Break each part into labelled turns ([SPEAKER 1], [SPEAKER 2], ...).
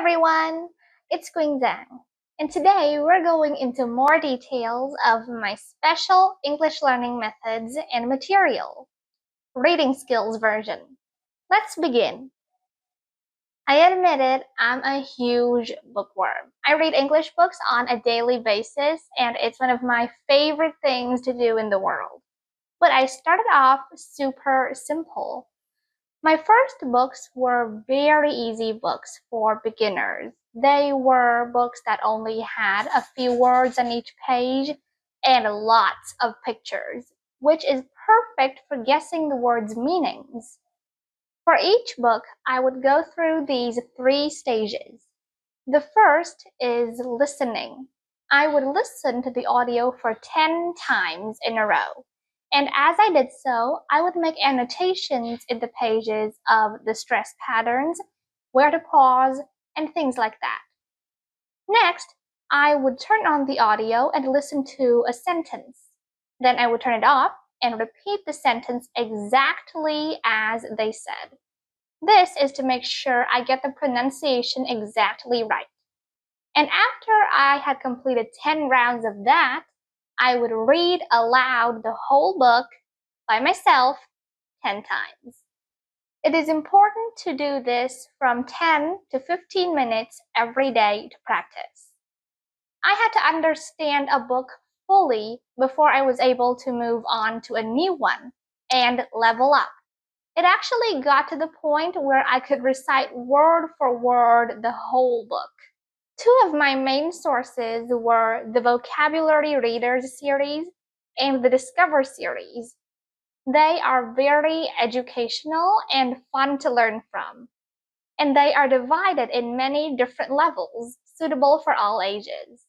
[SPEAKER 1] everyone, it's Queen Zhang, and today we're going into more details of my special English learning methods and material, reading skills version. Let's begin. I admit it, I'm a huge bookworm. I read English books on a daily basis, and it's one of my favorite things to do in the world. But I started off super simple. My first books were very easy books for beginners. They were books that only had a few words on each page and lots of pictures, which is perfect for guessing the words' meanings. For each book, I would go through these three stages. The first is listening. I would listen to the audio for 10 times in a row. And as I did so, I would make annotations in the pages of the stress patterns, where to pause, and things like that. Next, I would turn on the audio and listen to a sentence. Then I would turn it off and repeat the sentence exactly as they said. This is to make sure I get the pronunciation exactly right. And after I had completed 10 rounds of that, I would read aloud the whole book by myself 10 times. It is important to do this from 10 to 15 minutes every day to practice. I had to understand a book fully before I was able to move on to a new one and level up. It actually got to the point where I could recite word for word the whole book. Two of my main sources were the Vocabulary Readers series and the Discover series. They are very educational and fun to learn from, and they are divided in many different levels, suitable for all ages.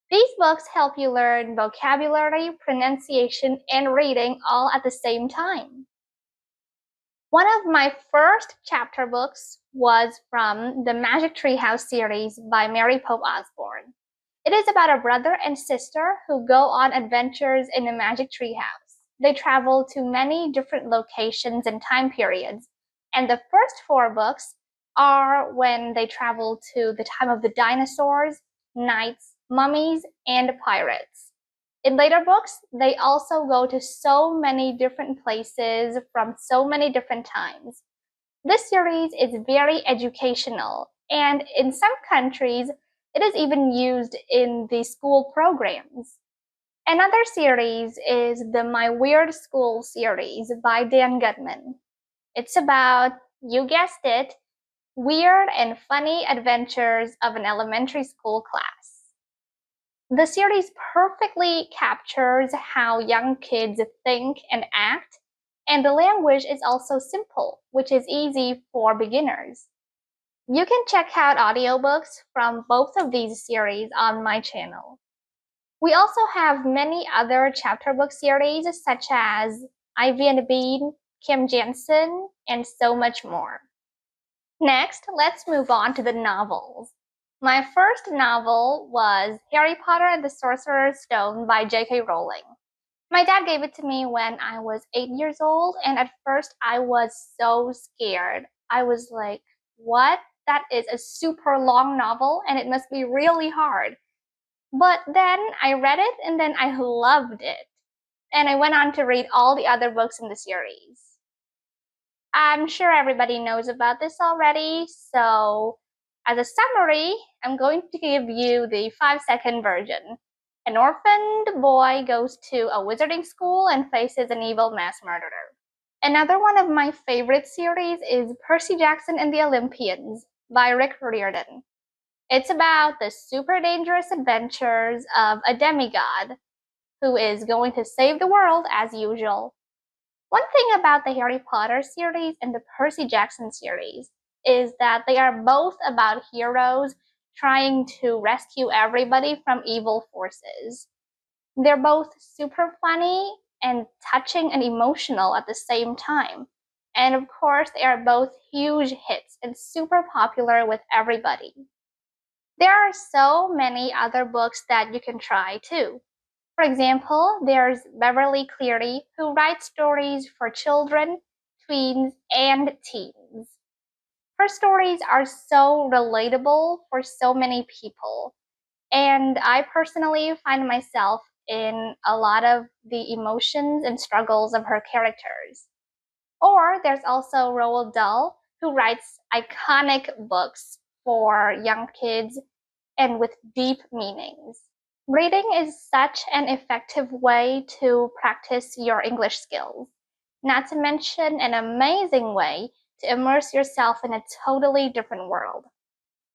[SPEAKER 1] These books help you learn vocabulary, pronunciation, and reading all at the same time. One of my first chapter books was from the Magic Tree House series by Mary Pope Osborne. It is about a brother and sister who go on adventures in a magic tree house. They travel to many different locations and time periods, and the first four books are when they travel to the time of the dinosaurs, knights, mummies, and pirates. In later books, they also go to so many different places from so many different times. This series is very educational, and in some countries, it is even used in the school programs. Another series is the My Weird School series by Dan Goodman. It's about, you guessed it, weird and funny adventures of an elementary school class. The series perfectly captures how young kids think and act, and the language is also simple, which is easy for beginners. You can check out audiobooks from both of these series on my channel. We also have many other chapter book series such as Ivy and Bean, Kim Jansen, and so much more. Next, let's move on to the novels. My first novel was Harry Potter and the Sorcerer's Stone by J.K. Rowling. My dad gave it to me when I was 8 years old, and at first I was so scared. I was like, what? That is a super long novel, and it must be really hard. But then I read it, and then I loved it. And I went on to read all the other books in the series. I'm sure everybody knows about this already, so as a summary, I'm going to give you the 5-second version. An orphaned boy goes to a wizarding school and faces an evil mass murderer. Another one of my favorite series is Percy Jackson and the Olympians by Rick Riordan. It's about the super dangerous adventures of a demigod who is going to save the world as usual. One thing about the Harry Potter series and the Percy Jackson series is that they are both about heroes trying to rescue everybody from evil forces. They're both super funny and touching and emotional at the same time. And of course, they are both huge hits and super popular with everybody. There are so many other books that you can try too. For example, there's Beverly Cleary, who writes stories for children, tweens, and teens. Her stories are so relatable for so many people, and I personally find myself in a lot of the emotions and struggles of her characters. Or there's also Roald Dahl, who writes iconic books for young kids and with deep meanings. Reading is such an effective way to practice your English skills, not to mention an amazing way to immerse yourself in a totally different world.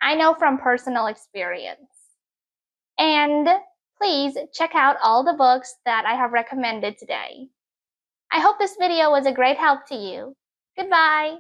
[SPEAKER 1] I know from personal experience. And please check out all the books that I have recommended today. I hope this video was a great help to you. Goodbye!